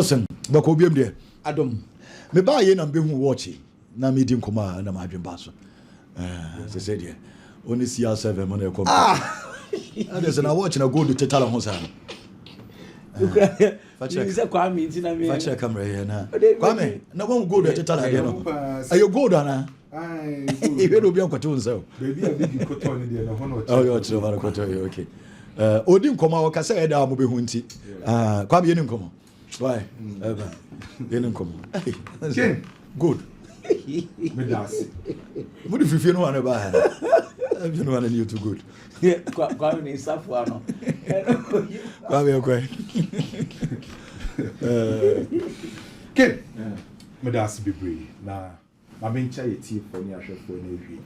Edilson, bako biam de. Adam. Me ba ye na be hu watch na me di nkoma na ma adwen ba so. Se say de. Oni CR7 mo na e kom. Edilson na watch na go do total ho sa. Fache Kwame ntina me. Fache camera here na. Kwame, na won go do total here no. Ayo go do na. Ai. E we do bi ankoto nso. Baby a Biggy koto ni de no ho no. Oh, yo chiro ma koto okay. Odi nkoma wo kasa e da mo be hu nti. Kwame ye ni nkoma. Why? Ye ni nkoma. Ken, good. Me das. Mo di fifie no wan ba ha. You know you too good. Yeah, Kwame ni safu ano. Kwame okwe. Ken, me das bebre na ma mencha ye tie for ni ahwefo na ewie.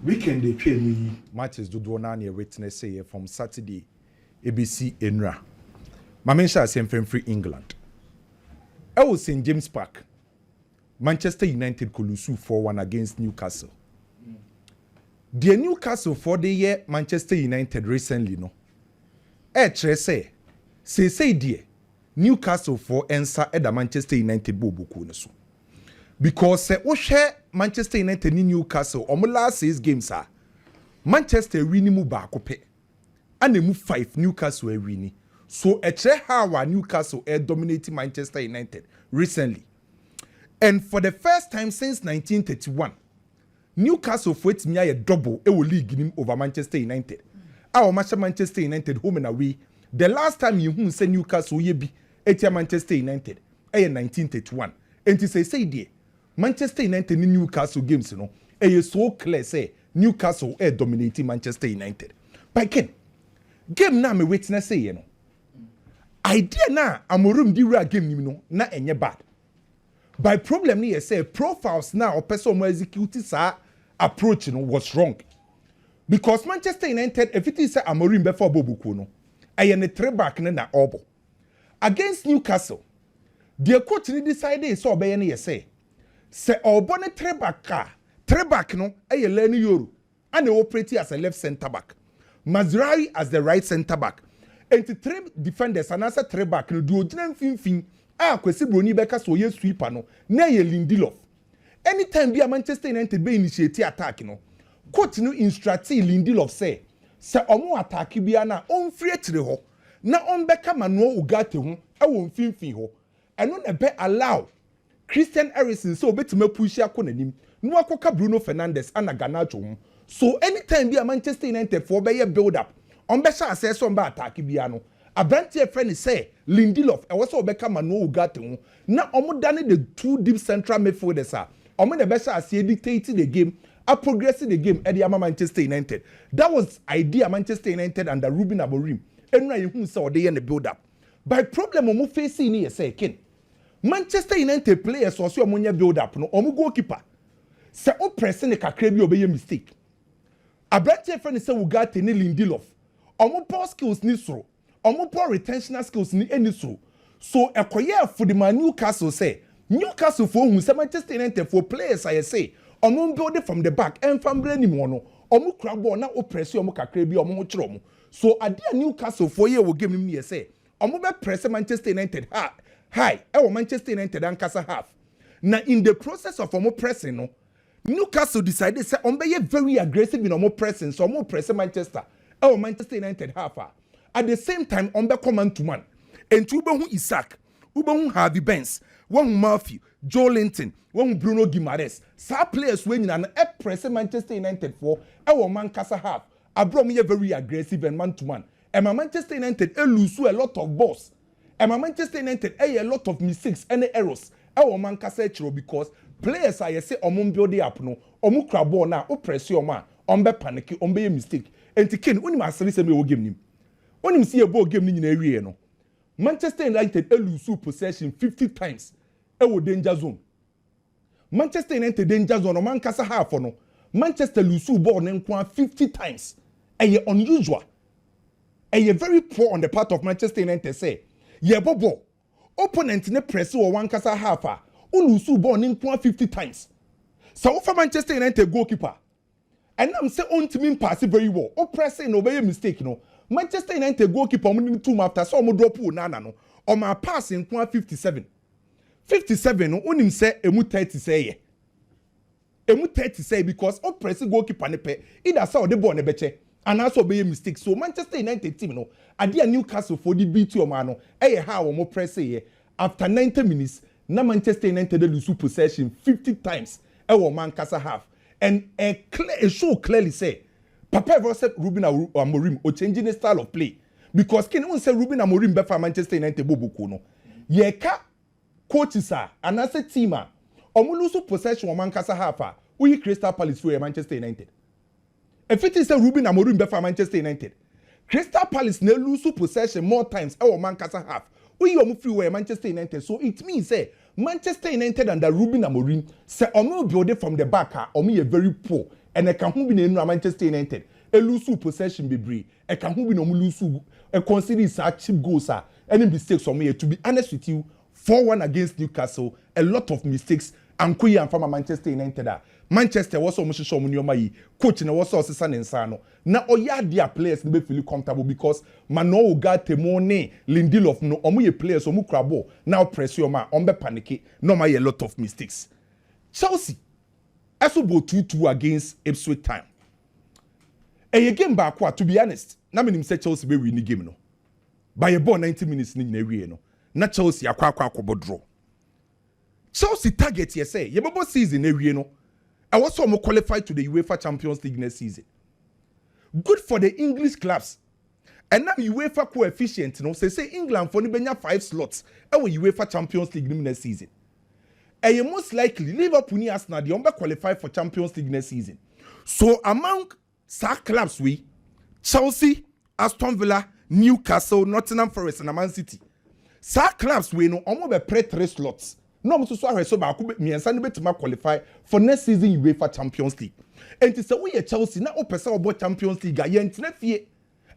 Weekend dey twa mu matches dodo na na witness say from Saturday ABC Enra. Ma mencha say free England. I was St James Park. Manchester United kolusu 4-1 against Newcastle. The Newcastle for the year Manchester United recently no. Say dear Newcastle for answer at the Manchester United bobuku no so. Because we share Manchester United ni Newcastle omo last 6 games are Manchester winning mu baako pe. And they move 5 Newcastle winning. So how Newcastle dominating Manchester United recently. And for the first time since 1931 Newcastle for it a double league game over Manchester United. Our match Manchester United home and away. The last time you say Newcastle ye be at Manchester United 1931. And to say dear Manchester United in Newcastle games so clear say Newcastle dominating Manchester United. But Ken, game na me witness say idea na amorum di ra game na enye bad. By problem ni say profiles now or person mo execute sa approach was wrong. Because Manchester United if it is say Amorim before bobuku no aye 3 back na obo. Against Newcastle the coach ni decide so obey na say obo ne 3 back ka 3 back no aye learn Euro and they operate as a left center back. Mazraoui as the right center back. And the 3 defenders and as a 3 back no do ogina finfin Kwesi Broni beka so ye sweeper no na ye Lindelof. Anytime be a Manchester United be initiate attack no coach no instruct Lindelof say omo attack bia na on free tire ho na on beka Manuel Ugarte ho e wo mfimfin ho eno na be allow Christian Eriksen so obetime push akonanim no akoka Bruno Fernandes ana Garnacho ho. So anytime be a Manchester United for be build up on be sha say so ba attack bia no Abrantie friend say Lindelof e was obeka Manuel Ugarte ho na omo dane the 2 deep central midfielders are omo the best as dictating the game a progressing the game at the Manchester United. That was idea Manchester United under Ruben Amorim enra you say they in the build up by problem omo facing here say Ken Manchester United players also omo build up no omo goalkeeper say o press ne kakra bi obeye mistake Abrantie friend say Ugarte ni Lindelof omo ball skills ni soro omo poor retention skills ni any so ekoye for the man Newcastle say Newcastle for who say Manchester United for players I say omo build it from the back and from brain mo no omo kra ball na o press omo kakra bi omo kire omo so ade Newcastle for ye wo game ni say omo be press Manchester United high e Manchester United ankasa half na in the process of omo pressing no Newcastle decided say omo be very aggressive in omo pressing so omo press Manchester Manchester United half at the same time on the command to man and Ubehu Isaac Ubehu Harvey Benz one Murphy Joe Linton one Bruno Guimaraes sa players when an press Manchester United for our Mancasa half Abrom very aggressive and man to man and my Manchester United lose a lot of balls and my Manchester United a lot of mistakes and errors our Mancasa chiro because players I say omum build up no omu crabo na o press your man on be panic on be mistake and to ken uni masri se me wo game nim when you see a ball game in area no Manchester United lose possession 50 times danger zone Manchester United danger zone no man kasa half no Manchester lose ball nko 50 times unusual very poor on the part of Manchester United say bobo opponent ne press or one kasa half lose ball nko 50 times so for Manchester United goalkeeper and I'm say on to pass very well o press no be mistake no Manchester United goalkeeper mo 2 after so mo drop nana no my pass in 57 no unim say emu 30 say ye emu 30 say because o press goalkeeper ne pe either say o de ball ne beche and also be a mistake. So Manchester United team no ade Newcastle for the beat o ma no how o mo press ye after 90 minutes na Manchester United lose possession 50 times e Mankasa half and a show clearly say Papa ever said Ruben Amorim or changing the style of play because can you say Ruben Amorim be for Manchester United bobuku no ye ka coaches are and as a team o mo lose possession o Mankasa half we Crystal Palace for Manchester United. If it is a Ruben Amorim be for Manchester United, Crystal Palace ne lose possession more times e Mankasa half. We omu free way Manchester United. So it means say Manchester United under Ruben Amorim say omu build from the back omu ye very poor and e can hu bi na Manchester United. E lose possession bebree. E can hu bi na omu lose e consider such cheap goals any mistakes omu ye. To be honest with you, 4-1 against Newcastle, a lot of mistakes and Kuya and from Manchester United. Manchester was almost show me coach na was also san insano. Na oya dia players be feel comfortable because Mano got Temone, Lindelof no omu players omu krabo now press your man on be panic no my a lot of mistakes. Chelsea also go 2-2 against Ipswich Town. A game back to be honest, na me say Chelsea be win the game no. By a ball 90 minutes ni na wie no. Na Chelsea akwa draw. Chelsea target ye say ye bebo season na wie no. I was so qualified to the UEFA Champions League next season. Good for the English clubs. And now UEFA coefficient, say England for the 5 slots. And UEFA Champions League next season. And you most likely Liverpool ni Arsenal the qualify for Champions League next season. So among clubs Chelsea, Aston Villa, Newcastle, Nottingham Forest, and Man City. Clubs no be pre 3 slots. No, I'm so ba ko me ansa ne betima qualify for next season UEFA Champions League. And to say we Chelsea na o pesa obo Champions League ye ntena fie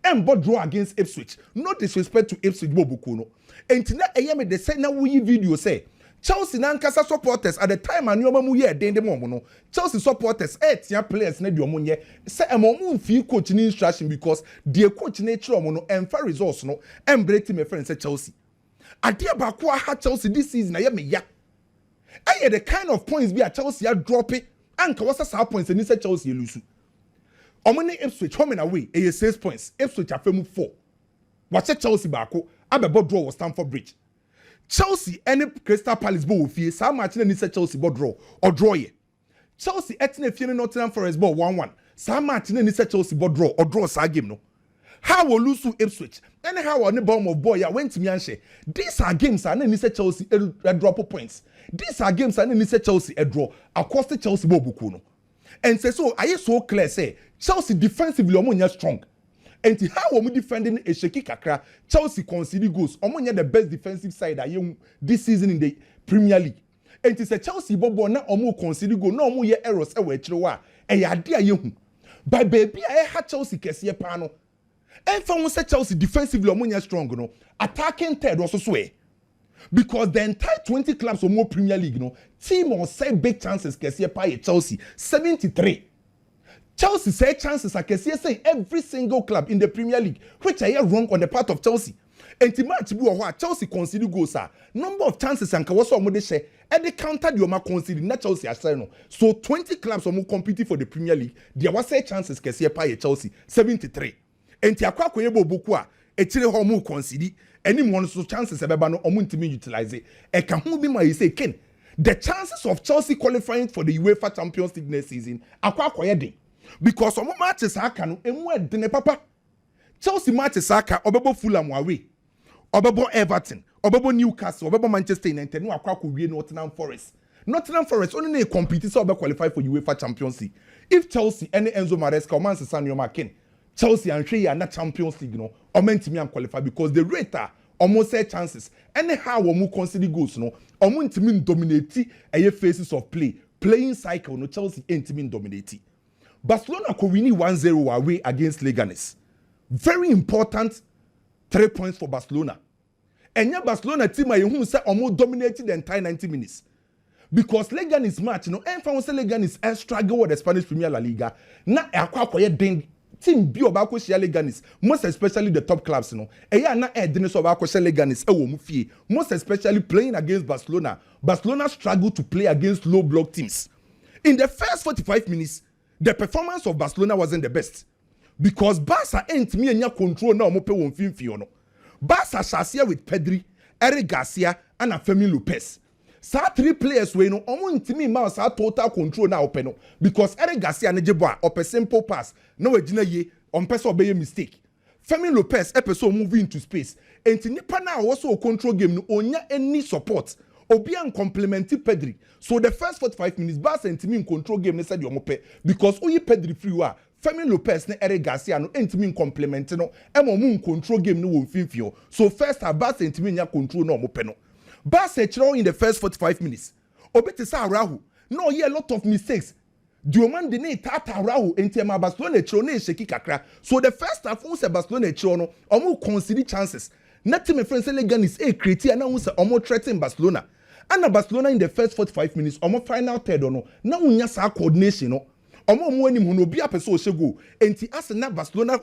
and draw against Ipswich. No disrespect to Ipswich bobuku no. And na eye me de say na we video say Chelsea na nkasa supporters at the time anyoma mu ye den dem omo no. Chelsea supporters tia players na di omo nye say omo fie coach ni instruction because the coach na tire omo no emfa results no embrate me friend say Chelsea. Adia ba ko ha Chelsea this season aye me ya. Aye the kind of points be at Chelsea are dropping and what's the points and say Chelsea lose. Omani Ipswich home and away 6 points. Ipswich afemu 4. Watch Chelsea bako abebo draw was Stamford Bridge. Chelsea any Crystal Palace ball fie sa match na ni say Chelsea ball draw or draw ye. Chelsea etne fie Nottingham Forest ball 1-1. Sa match na ni say Chelsea ball draw or draw sa game no. How will lose to Ipswich? Anyhow on the bomb of boy went to Mianche. These are games and then say Chelsea a drop of points. These are games and then say Chelsea a draw. Across the Chelsea bobukuno. And say so I so clear say Chelsea defensively omonya strong. And how we defending a shaky kakra Chelsea concede goals. Omonya the best defensive side this season in the Premier League. And to say Chelsea bobo na omo concede goal na omo ye errors e we kire wa. E ya de ayehu. By baby I had Chelsea kese pa no. And from say Chelsea defensively omonya strong no. Attacking third also sway. Because the entire 20 clubs or more Premier League, team on say big chances can see by Chelsea 73. Chelsea say chances I can say every single club in the Premier League, which I hear wrong on the part of Chelsea. And the match what Chelsea concede goals number of chances and kawaso mo de share and they counter the ma concede na Chelsea asano. So 20 clubs or more competing for the Premier League, there was say chances can see by Chelsea 73. And the akwa koyebo boku a etire ho mo concede any one so chances ebeba no omuntimi utilize e can who be my say ken the chances of Chelsea qualifying for the UEFA Champions League next season akwa akoyeden because omo matches aka no emu edene papa Chelsea matches aka obebo Fulham away obebo Everton obebo Newcastle obebo Manchester United no akwa akowie Nottingham Forest only na compete so obe qualify for UEFA Champions League if Chelsea any Enzo Maresca o Man City no ken Chelsea and Shea na Champions League no or meant to me and qualify because the rate almost say chances anyhow we consider goals no or meant to mean dominate a phases of playing cycle no Chelsea ain't mean dominate. Barcelona could win 1-0 away against Leganes. Very important 3 points for Barcelona. And yeah, Barcelona team who say almost dominated the entire 90 minutes. Because Leganes match, and from Leganes struggle with the Spanish Premier La Liga. Na akwa den team bi obako share Leganis, most especially the top clubs no. Eya na edine so obako share Leganis ewo mu fie. Most especially playing against Barcelona. Barcelona struggled to play against low block teams. In the first 45 minutes, the performance of Barcelona wasn't the best. Because Barca ain't me enya control na omope won finfio no. Barca shasia with Pedri, Eric Garcia and Femi Lopez. Sa 3 players we no omo ntimi ma sa total control na ope no because Eric Garcia ne jebo a ope simple pass na we gina ye on person obey mistake. Femi Lopez episode move into space. Enti nipa na also control game no onya any support. Obi an complementing Pedri. So the first 45 minutes Barca ntimi in control game ne said you omope because oyi Pedri free wa Femi Lopez ne Eric Garcia no ntimi in complement no emo mu control game no won finfio. So first half Barca ntimi nya control no omope no. Barca in the first 45 minutes. Obeti sa Rahu. No, a lot of mistakes. Dioman dene tata Rahu enti ma Barcelona chiro ne sheki kakra. So the first half unse Barcelona chiro no omo concede chances. Nothing my friends say Leganis create and unse omo threaten Barcelona. And Barcelona in the first 45 minutes omo final third no. Na unya sa coordination no. Omo mo anim no bia person shego. Enti Arsenal Barcelona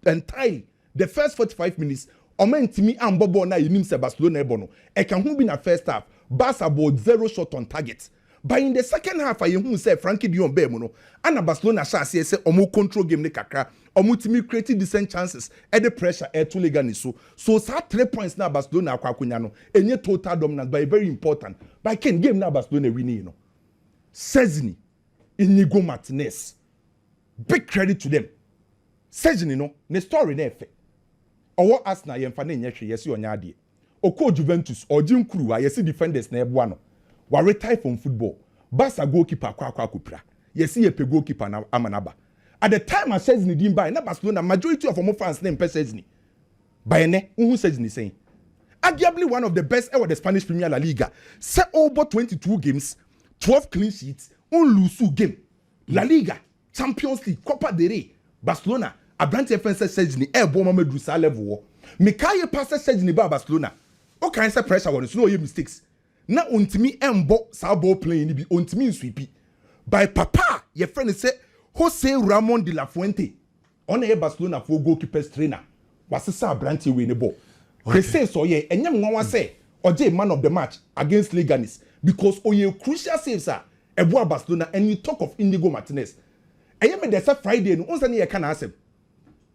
entirely the first 45 minutes. Omo ntimi ambobo na yinim se Barcelona ebono. E kan hu bi na first half. Barca about 0 shot on target. But in the second half I hu say Frankie de Jong be mo no. Ana Barcelona sha say omo control game ne kakra. Omo timi create decent chances. E the pressure e to Leganis so. So sa 3 points na Barcelona akwa akunya no. Enye total dominance but very important. But Ken game na Barcelona winning no. Szczesny, Inigo Martinez. Big credit to them. Szczesny no, ne story na efe. Owo Arsenal yemfa na nyehwe yesi onya ade. Oko Juventus Ojin Kuru yesi defenders na eboa no. Wa retire from football. Barca goalkeeper kwa kupra. Yesi ye pe goalkeeper na amanaba. At the time Szczesny din buy na Barcelona majority of our fans name Szczesny. By ne who Szczesny saying. Arguably one of the best ever the Spanish Premier La Liga. Say over 22 games, 12 clean sheets, un lose game. La Liga, Champions League, Copa del Rey, Barcelona Abrante defense Szczesny bo mama do sa level me kai pass Szczesny ba Barcelona o kan say pressure on so no mistakes na ontimi embo sa ball playing ni bi ontimi sweepy by papa your friend say Jose Ramon de la Fuente on e Barcelona for goalkeeper trainer wasesa Abrante we ni ball say so ye enyam nwa say oje man of the match against Leganis because oye crucial saves are ebo Barcelona and you talk of Inigo Martinez eyeme dey say Friday no onse na ye kan asem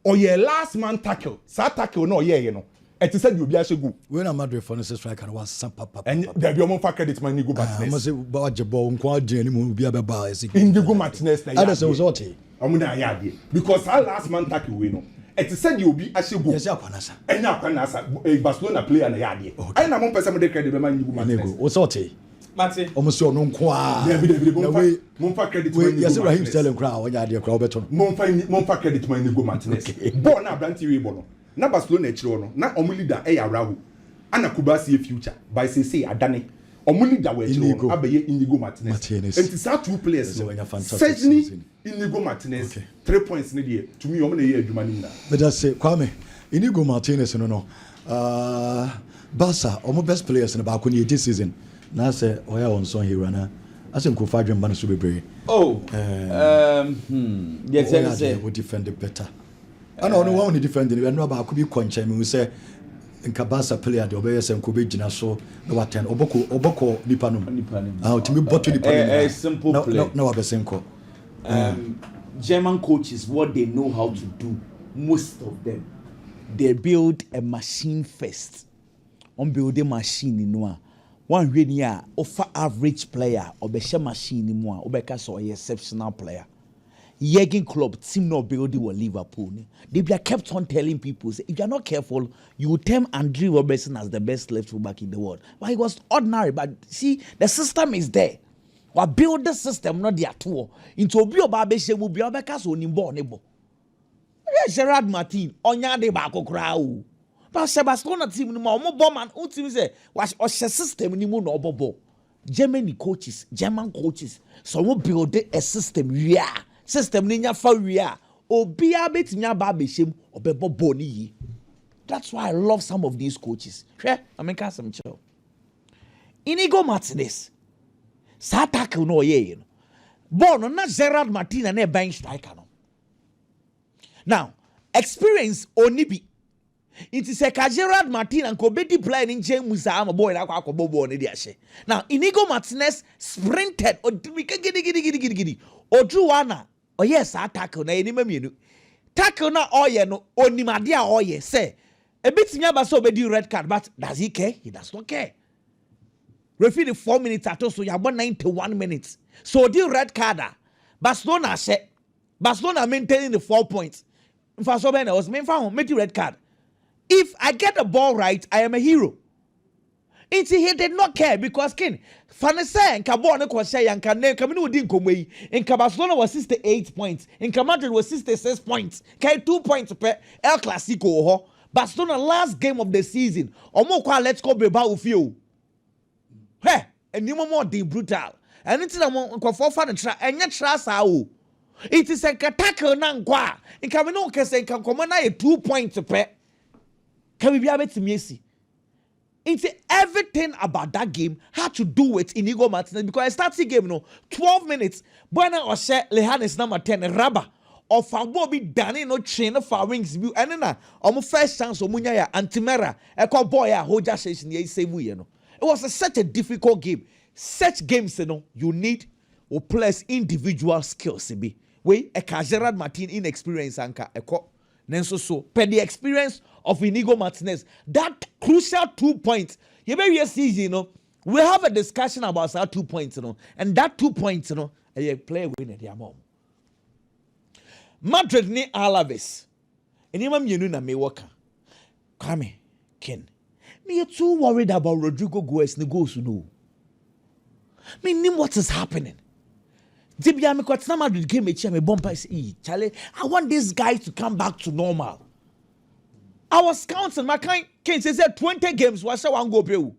or your last man tackle, sa tackle no yeah, you know. And to say you be a go. When I'm Madrid for instance, I can was some papa. And there be more credit man Inigo Martinez. I must say about Jabo unko Jenny mu be a bar. Inigo Martinez na. Others was what? Amuna yadi. Because our last man tackle we know. And to say you be a go. Yes, Akwanasa. And Akwanasa a Barcelona player na yadi. I na mon person de credit be man Inigo Martinez. What's what? Mate. Almost no nkwa. Mon fa credit man Inigo. Yes, Rahim Sterling crowd when you dey crowd beton. Mon fa credit man Inigo Martinez. Ball na Abrante we ball no. Na Barcelona chiro no. Na omo leader e ya Rahu. Ana Kubasi future by say Adane. Omo leader we chiro abeye Inigo Martinez. And it's our 2 players. Szczesny, Inigo Martinez. 3 points in the year. To me omo na year adwuma ni na. But that's say Kwame Inigo Martinez no. Barca omo best players in the back on this season. Na say oya on son here na ase nkofa adwen ba no so bebre yes say we defend better ana ono one defend we no ba ko bi kwancha me say nka Barca player de obeye se nko be gina so na waten oboko nipa no otimi botto nipa no simple play na wa be senko German coaches what they know how to do most of them they build a machine first on build a machine in one one really offer average player or be machine in one or be exceptional player. Jürgen Klopp team no building with Liverpool. They be kept on telling people say, if you are not careful, you will term Andrew Robertson as the best left back in the world. But he was ordinary. But see, the system is there. We build the system not the tour into obi oba she will be obeka so nimbo nebo. Gerard Martin onya de ba kokra o. But Barcelona team no more bomb and team say was a system ni mu no obobo. German coaches so we build a system system ni nya fa wia obi abetinya ba be shem obebo boni. That's why I love some of these coaches. Hwe ameka some chill. Inigo Martinez sa tackle no ye no. Ball no na Gerard Martin na bench striker no. Now, experience onibi. It is a Gerard Martin and Kobedi playing in James Musama boy like Bobo on the Now, Inigo Martinez sprinted or giddy. Or drew one. Oh, yes, I tackle na any menu. Tackle na oye no onimadia oye say. A bit nyaba so be red card, but does he care? He does not care. Referee the 4 minutes at so you have 91 minutes. So the red card. Barcelona said Barcelona maintaining the 4 points. In fact, so I was main found make the red card. If I get the ball right, I am a hero. He did not care because Ken Fanese and Cabone Kwashay and Kane Camino didn't come away. In Barcelona was 68 points. In Madrid was 66 points. 2 points per El Clasico. Barcelona last game of the season. Omokwa let's go Bilbao with you. Hey, and you more de brutal. And it's a for fun and yet trust how. It is a tackle nankwa. In Camino Kase can command 2 points per. Can we be able to see? It's everything about that game had to do with Inigo Martinez because I start the game 12 minutes. Buena Oshe Lehanes number 10 Rabba or Fabobi Danny no trainer for wings view and then first chance of Munya Antimera Echo Boy Hoja Station ye same way. It was such a difficult game. Such games you need or plus individual skills be. We a Gerard Martin inexperience anka Echo. Nenso so per the experience of Inigo Martinez, that crucial 2 points. You may see, we have a discussion about our 2 points, and that 2 points, a play win at their mom. Madrid ni Alaves. And you na me worker. Kwame, Ken. Me too worried about Rodrigo Goes goals no. Me name what is happening. Dibia me kwatna Madrid game echi me bumper say, Charlie, I want this guy to come back to normal. I was counting my kind Ken says 20 games was one go pay.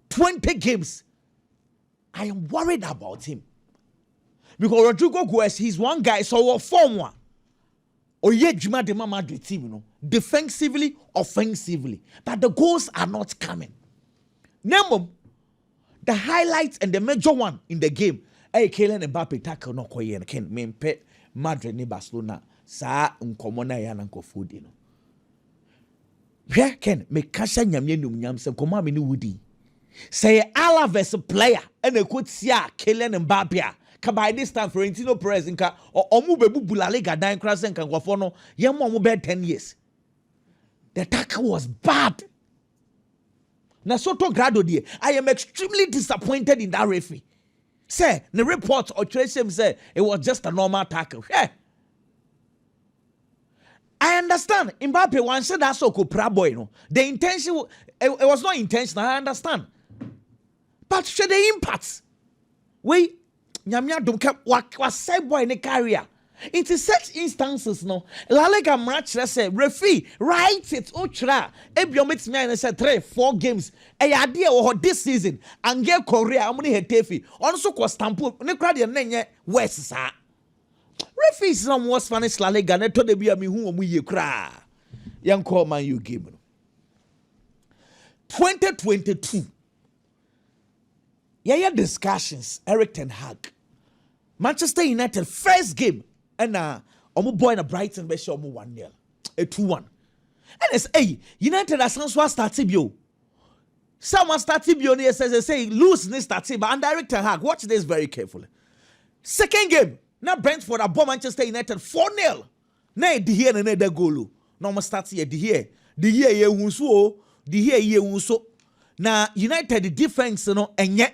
20 games. I am worried about him. Because Rodrigo Goes, he's one guy so form one. Or yet Juma de Madrid team, defensively, offensively. But the goals are not coming. Number the highlights and the major one in the game. Hey, Kylian Mbappe tackle no koyen Ken me pet Madrid ni Barcelona sa nkomona ya na nkofudi no. Hwe Ken me kasha nyamye nyam se koma me ni wudi. Say Alaves player and a could see Kylian Mbappe ka by this time Florentino Perez nka omu bebu bulale ga dan kra se nka nkofo no ye mo be 10 years. The tackle was bad. Na soto grado die I am extremely disappointed in that referee. Say the report or trace him say it was just a normal tackle. Yeah. I understand. Mbappe once said that so could boy, the intention it was not intentional. I understand. But should the impacts? We nyamya don't kept was say boy in the career. It is such instances no. La Liga match say referee write it ultra. Ebiomit me and say 3-4 games. E idea or this season and get Korea amuni hetefi. Also ko stamp ne crowd ye West sa. Referee is some was Spanish La Liga ne to de bia me hu omu ye kra. Yan call man you game no. 2022. Yeah discussions Eric Ten Hag. Manchester United first game. And omo boy na Brighton be show omo 1-0. A 2-1. And it's United as so started bio. Someone started bio ne say lose this started but and Eric Ten Hag watch this very carefully. Second game, now Brentford above Manchester United 4-0. Na di here na the goal. No mo start here di here. Di here ye hunso, di here ye hunso. Na United the defense no enye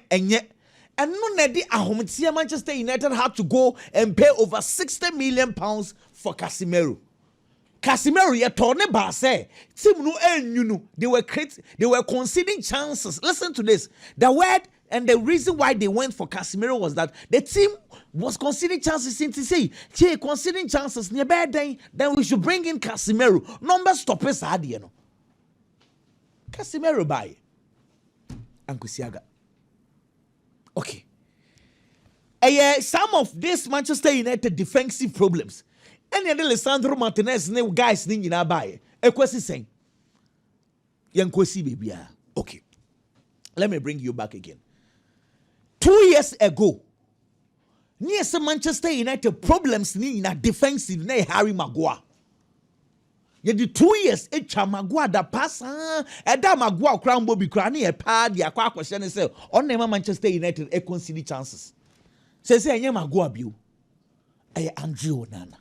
and no nedi ahometia Manchester United had to go and pay over 60 million pounds for Casemiro. Casemiro ye torne ba say team no enyunu they were conceding chances. Listen to this. The word and the reason why they went for Casemiro was that the team was conceding chances since say conceding chances near bad then we should bring in Casemiro. Number stoppers had you know. Casemiro by Uncle Siaga. Okay. Some of this Manchester United defensive problems. And then Alessandro Martinez guys ni nyina bae. Ekwesi sen. Yankwesi baby. Okay. Let me bring you back again. 2 years ago, Near some Manchester United problems in a defensive na Harry Maguire. Yet 2 years, Maguire da pass, da Maguire crown Bobby Cranny a pad, ya kwa question is on name Manchester United a concede chances. Says I am Maguire view. I Andrew Nana.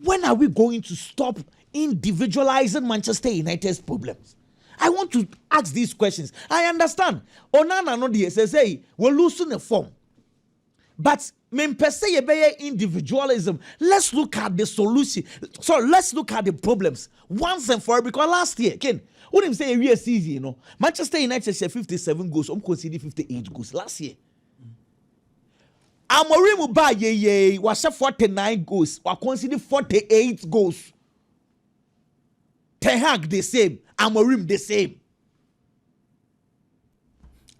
When are we going to stop individualizing Manchester United's problems? I want to ask these questions. I understand. Onana no the says hey, we're losing the form. But individualism. Let's look at the solution. So let's look at the problems once and for all. Because last year, Ken, what him say a real season, you know, Manchester United share 57 goals, conceded 58 goals last year. Amorim ba ye was 49 goals, or conceded 48 goals. Ten Hag the same, Amorim the same.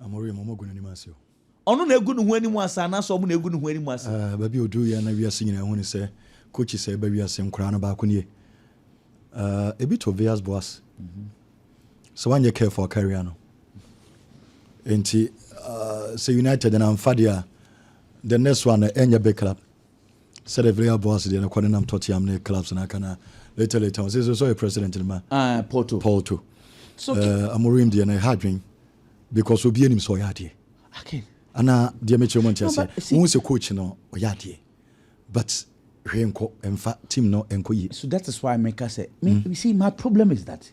Amorim omogun ni masio. Ono na egu no hu animu asa na so mo na egu no hu animu asa. Ba bi odu ya na wiase nyina hu ni se coach say ba wiase nkura na ba ko nie. A bit of Vias boss. So when you care for career no. Enti say United and Amfadia the next one enya big club. Said the Vias boss dey na kwade nam Tottenham na clubs na kana later so a president in ma. Porto. So Amorim dey na hadwin because obi anim so yade. Okay. Ana dear Mitchell Montias, who's a coach no or yadi, but Renko and fat team no enkoyi. So that is why I make us say, you see, my problem is that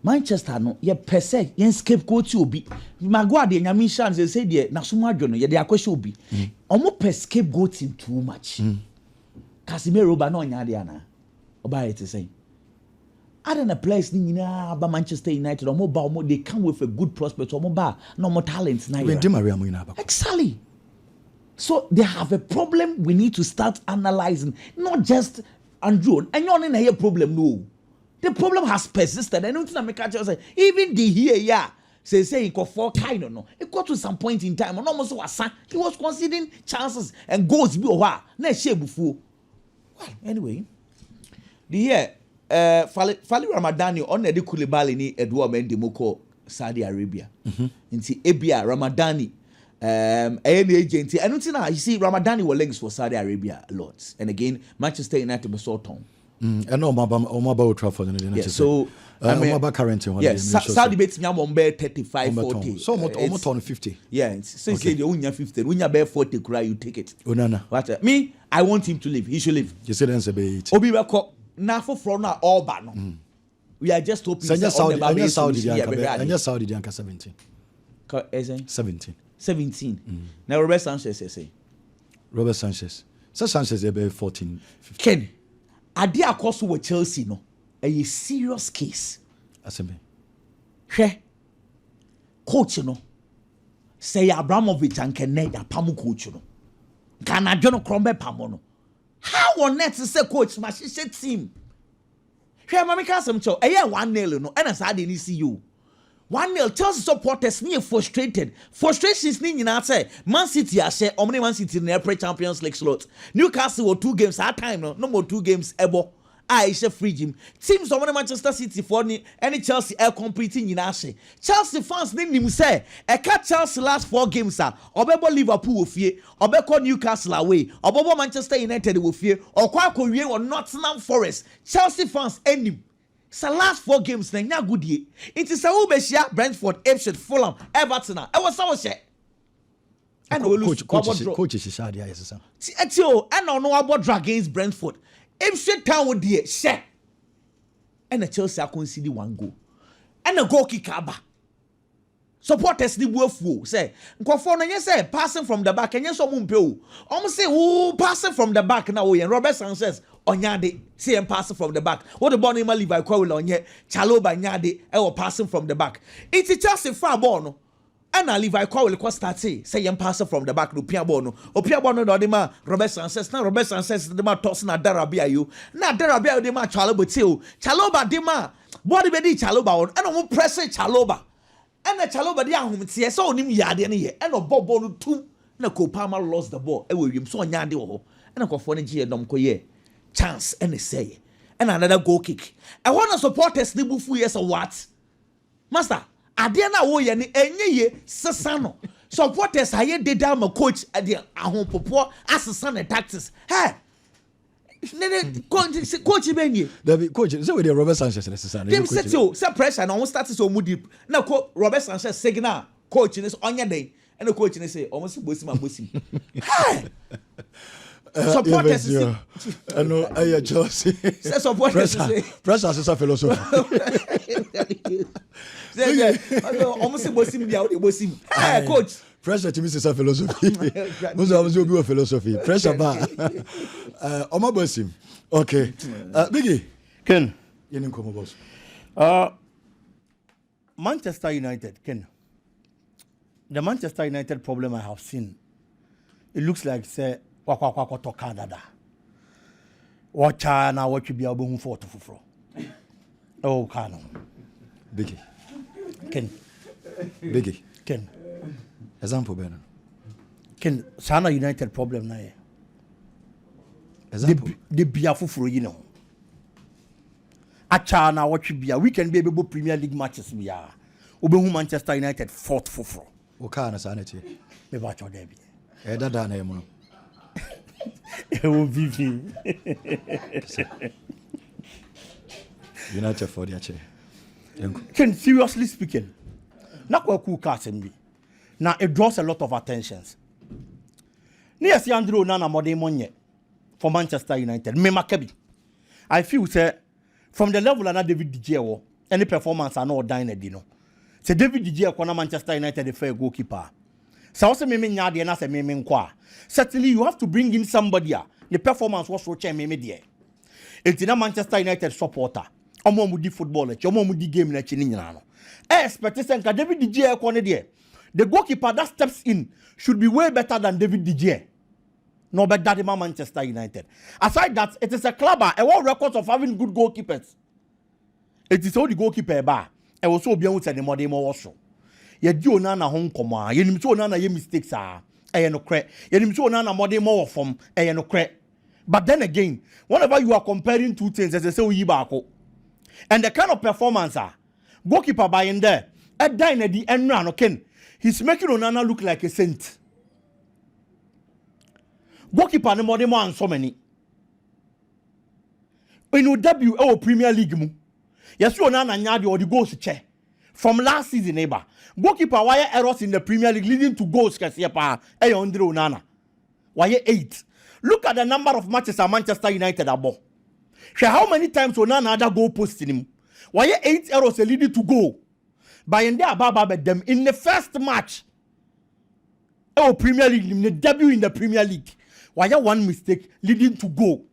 Manchester no, ye per se, yen scapegoat you be. Maguire de Nyamishan they say de na suma jono ye de akwesho bi. Omo per scapegoat him too much. Casemiro ba no nya de ana. Oba it say. I don't know place ni nyina ba Manchester United omo they come with a good prospect omo ba no more talent na. When Di Maria mo ina ba. Exactly. So they have a problem we need to start analyzing, not just Andrew. And you're in a problem no. The problem has persisted. And until I make a say even the here say he got 4 kind of no. It got to some point in time almost was he was conceding chances and goals be over. Na share before. Well, anyway, the here Fali Ramadani on the Koulibaly ni Edouard Mendy moko Saudi Arabia. Inti Ebia Ramadani any agent. And until now, you see Ramadani were legs for Saudi Arabia a lot. And again, Manchester United was so torn. And no Old Trafford and yeah, so I mean currently yes, Saudi bets me on 35 40. So almost on 50. Yeah, so say the unya 50, unya bear 40 cry you take it. Unana. What me? I want him to leave. He should leave. You say then say be it. Obi wako na for na all ba no. We are just hoping Saudi and Saudi Dianka 17. 17. 17. Now Robert Sanchez say. Robert Sanchez. So Sanchez be 14. 15. Ken. Ade akoso with Chelsea no. A serious case. Asembe. Hwe. Coach no. Say Abramovich and Kenne ya pamu coach no. Kana John Crombe pamo no. How on earth say coach mashishe team? Hwe mama ka asem cho. Eye 1-0 no. Ena sa de ni see you. 1-0 Chelsea supporters near frustrated. Frustrations ni nyina say Man City a share omni Man City na pre Champions League slot. Newcastle were 2 games at time no more 2 games ebo. I share free gym. Teams omni Manchester City for any Chelsea air competing nyina share. Chelsea fans ni nim say e ka Chelsea last 4 games obebo Liverpool ofie, obeko Newcastle away, obebo Manchester United ofie, okwa akowie or Nottingham Forest. Chelsea fans enim. It's the last 4 games na nya good ye. It is a Ubeshia, Brentford, Ipswich, Fulham, Everton. I was so share. And we lose. Coach is shady, yes, sir. Etio, and no about against Brentford. Ipswich Town would be share. And the Chelsea conceded 1 goal. And a goal kick aba. Supporters the wolf say Nkofo na say passing from the back and yes omumpeo. Almost say passing from the back now and Robert Sanchez onyade see him passing from the back. What the ball name Levi Kwame onye Chaloba nyade e was passing from the back. It's Chelsea far ball no. And Levi Kwame ko start say him passing from the back no pia ball no. Opia ball no the ma Robert Sanchez na Robert Sanchez the ma toss na Darabia you. Na Darabia the ma Chaloba tell. Chaloba the ma body be di Chaloba on and omo press Chaloba. And the Chaloba de ahum tie so onim yade ne ye and ball no two na Kopama lost the ball e we so nyade wo and Nkofo ne gye dom koye chance and say and another goal kick I want to supporters ni bufu yes what master ade na wo ye ne enye ye sesa no supporters aye dey down my coach at the ahompopo asesa the tactics hey coach benye David coach say we dey Robert Sanchez necessary dem set you say pressure na on start so mu deep na Robert Sanchez signal coach is onya day and the coach say almost bosim hey supporters say I know I Chelsea say supporters say pressure is a philosophy say almost bosim dia we bosim hey coach pressure to me is a philosophy most of us will be a philosophy pressure ba Oma bosim okay Biggy Ken yenim komo boss Manchester United Ken the Manchester United problem I have seen it looks like say kwa toka dada wacha na watch bia obo hu for fufuro oh kana Biggy Ken example bena Ken sana United problem na ye example the bia fufuro yi no acha na watch bia we can be able Premier League matches bia obo hu Manchester United fourth fufuro o kana sanity me ba cho there bi dada na yemo e wo vivi United for their chair Ken seriously speaking na Kweku kasem bi na it draws a lot of attentions ni esi Andrew na modern monye for Manchester United me makabi I feel say from the level na David De Gea wo any performance are not dying edi no say David De Gea na Manchester United the fair goalkeeper so also me nya de na say me nko certainly you have to bring in somebody the performance was so change me there etina Manchester United supporter omo mu di football echi omo mu di game na echi ni nyina no expect say nka David De Gea ne there the goalkeeper that steps in should be way better than David De Gea no better than Manchester United aside that it is a club a world record of having good goalkeepers it is all the goalkeeper ba e wo so obian wuta the modern mo so ye di onana ho nkomo a ye nim so onana ye mistakes a e no kre ye nim so onana modern mo form e no kre but then again whenever you are comparing two things as they say we baako and the kind of performance goalkeeper by in there at dine at the end no Ken he's making onana look like a saint goalkeeper no modern man so many in your debut Premier League mu yes onana nya the or the goals che from last season neighbor goalkeeper why errors in the Premier League leading to goals kase pa e Andre Onana why 8 look at the number of matches at Manchester United abo how many times Onana other goal post him why 8 errors leading to goal by in there baba them in the first match Premier League in the debut in the Premier League why one mistake leading to goal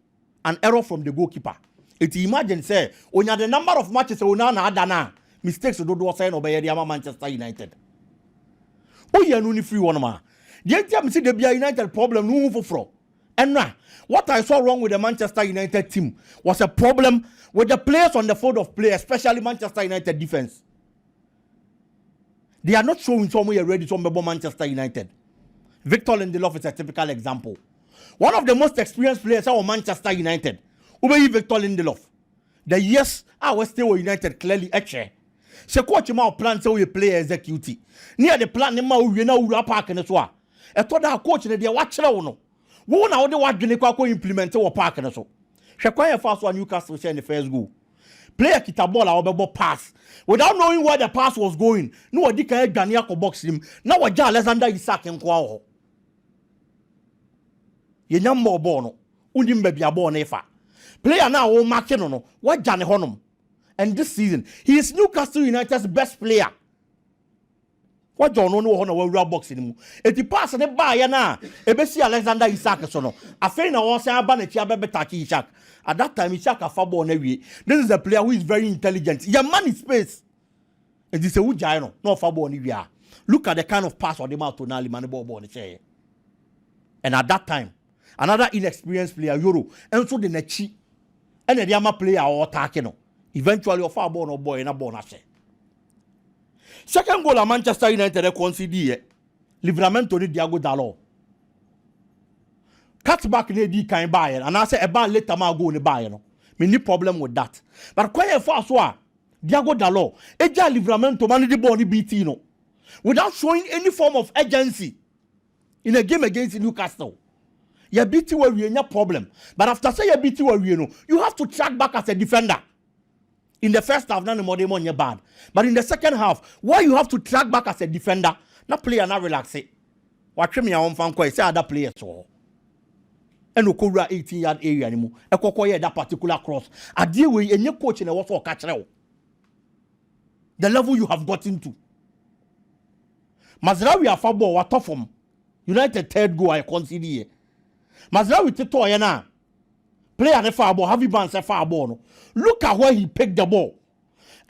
an error from the goalkeeper it imagine say onya the number of matches Onana adana mistakes do say no be Manchester United o ye no ni free one ma the entire see the United problem no move for and now what I saw wrong with the Manchester United team was a problem with the players on the field of play, especially Manchester United defense. They are not showing somewhere ready to remember Manchester United. Victor Lindelof is a typical example. One of the most experienced players on Manchester United. Ube Victor Lindelof. The years I was still with United clearly etche. Se coach ma plan say we play execute. Near the plan ma we na ura park na so a. E to da coach na dey watch na wo no. Wo na wo dey wadwene kwa implement wo park na so. Hwe kwan ya fast one Newcastle say in the first goal. Player kita ball a obebo pass without knowing where the pass was going. No odi kan adwane akọ box him. Na waja Alexander Isak nko aho. Ye nyam mo ball no. Unim ba bia ball na ifa. Player na wo mark no waja ne honom. And this season, he is Newcastle United's best player. What John no ho na wa box ni mu. Eti pass ne ba ya na e be si Alexander Isak so no. Afei na wo say aba na chi abebe touch Isak. At that time Isak afa ball na wie. This is a player who is very intelligent. Your man is space. And this is who jai no afa ball ni wie. Look at the kind of pass or the mouth to Nali man ball ni say. And at that time, another inexperienced player Euro and so the nechi and the ama player or attacking no. Eventually of our born or boy na born ase. Second goal at Manchester United concede Livramento ni Diago Dalot. Cut back ne di kan buy and I say e ban later ma go ni buy no. Me ni problem with that. But when you fast so Diago Dalot, eja Livramento man di ball ni BT no. without showing any form of urgency in a game against Newcastle. You beat you where no problem. But after say you beat you where you have to track back as a defender. In the first half, none more you're bad. But in the second half, why you have to track back as a defender, not play and not relax it. Watch me on fan say other players so. And no 18-yard area anymore. A kokoye that particular cross. I deal with any coach in a water catch. The level you have gotten to. Mazraoui a football what tough from United third goal I consider here. Mazraoui to yana. Play an far ball, have you been a far ball? Look at where he picked the ball.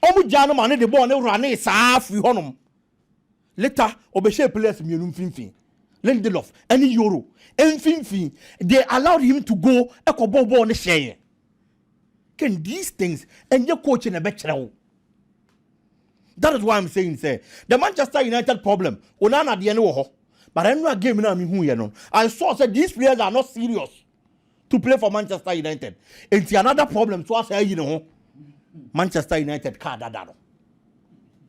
Omu jano man the ball no run a saaf we honum. Later, obeshe players munum finfin. Lindelof, any euro, anything. They allowed him to go a ball on the share. Can these things and your coach in a better? That is why I'm saying, say, the Manchester United problem, Onana the end but I'm not game now. I saw that these players are not serious to play for Manchester United. It's another problem. So I say, Manchester United card that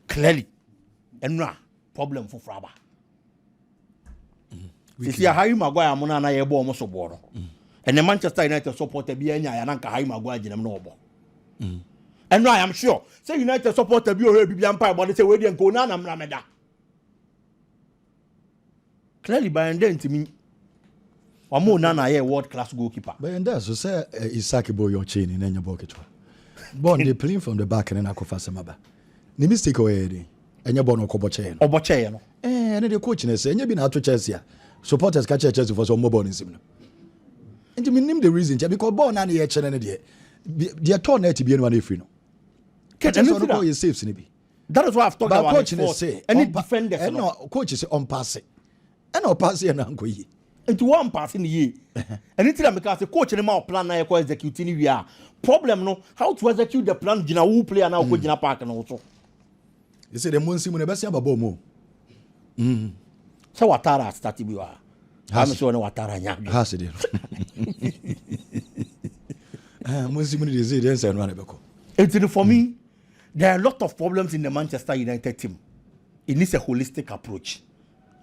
clearly, and no problem for Fraba. You see, Harry Maguire, Monana, a ball most of water. And the Manchester United supporter be any Anka Harry Maguire in a noble. And I am sure. Say United supporter be already be empire, but they say, wait and go now, I'm Rameda. Clearly, by and then to me, or more than a world class goalkeeper. But and that's so say Isaki boy your chain in any bucket. Born they playing from the back and then I could fast maba. The mistake away, and your born or coboche. Or boche, and the coach and say, and you've been out to Chelsea. Supporters catch a Chelsea for some mobile in Simon. And you mean the reason, because born and the action and the turn to be anyone if you know. Catch a safe, Snibby. That is why I've talked about coaching say any defender. And no coach is on passing. And no passing and uncle. Into one passing the year. And until because the coach and the plan now executing we are. Problem no, how to execute the plan, Gina who play and now go Gina Park and also. You say the moon Simon best about Bomo. So Watara started we are. I'm sure no Watara nya. Has it. Moon Simon is it and run beko. It's for me. There are a lot of problems in the Manchester United team. It needs a holistic approach.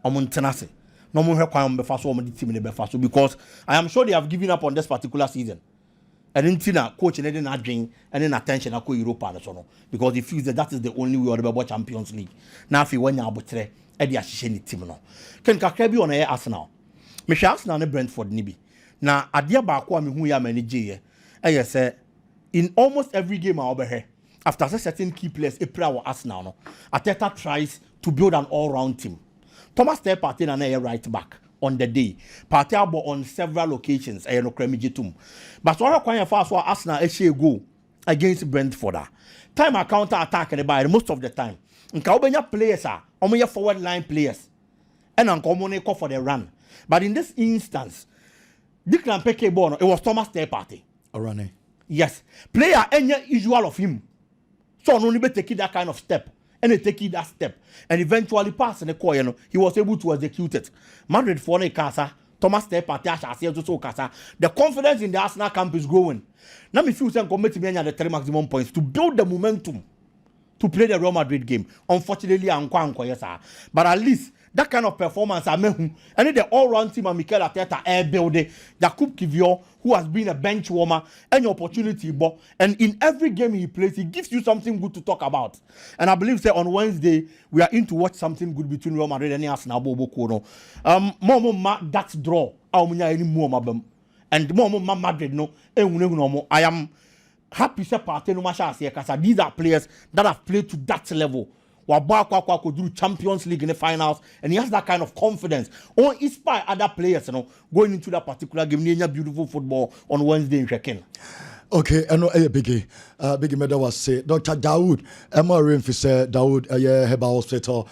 Tenase. No more Kwame befaso on the team in the befaso because I am sure they have given up on this particular season. And then Tina coach and then dream and then attention at Europa because he feels that is the only way to be Champions League. Now if you want to abutre, Eddie Ashisheni team no. Can Kakebi on air Arsenal. Me Arsenal and Brentford nibi. Now adia ba kwa me hu ya manage ye. Say in almost every game I over here. After certain key players, April or Arsenal, no, Arteta tries to build an all-round team. Thomas Teh Partey and a right back on the day. Partey on several occasions, no kremijitum. But so I fast for Arsenal actually go against Brentford. Time a counter attack and by most of the time. Nkawbenya players are omoya forward line players. And uncommon call for the run. But in this instance, Declan Peke Bono, it was Thomas Teh Partey. Running. Yes. Player any usual of him. So only be taking that kind of step and they take that step and eventually pass in the corner. He was able to execute it. Madrid for the casa, Thomas Teh Partey so casa. The confidence in the Arsenal camp is growing. Now me feel saying commit me the 3 maximum points to build the momentum to play the Real Madrid game. Unfortunately, yes, but at least that kind of performance I mean, and the all-round team and Mikel Arteta air building, Jakub Kivior, who has been a bench warmer, any opportunity, but and in every game he plays, he gives you something good to talk about. And I believe say on Wednesday we are in to watch something good between Real Madrid and Arsenal. That draw, and Madrid no, I am happy to part because these are players that have played to that level. Wabakwa do Champions League in the finals, and he has that kind of confidence. Or inspire other players, going into that particular game. Beautiful football on Wednesday in Shekin. Okay, I know Biggy. Biggy Meda was say Dr. Dawood. Emma Rimfi said Dawood Heba Hospital.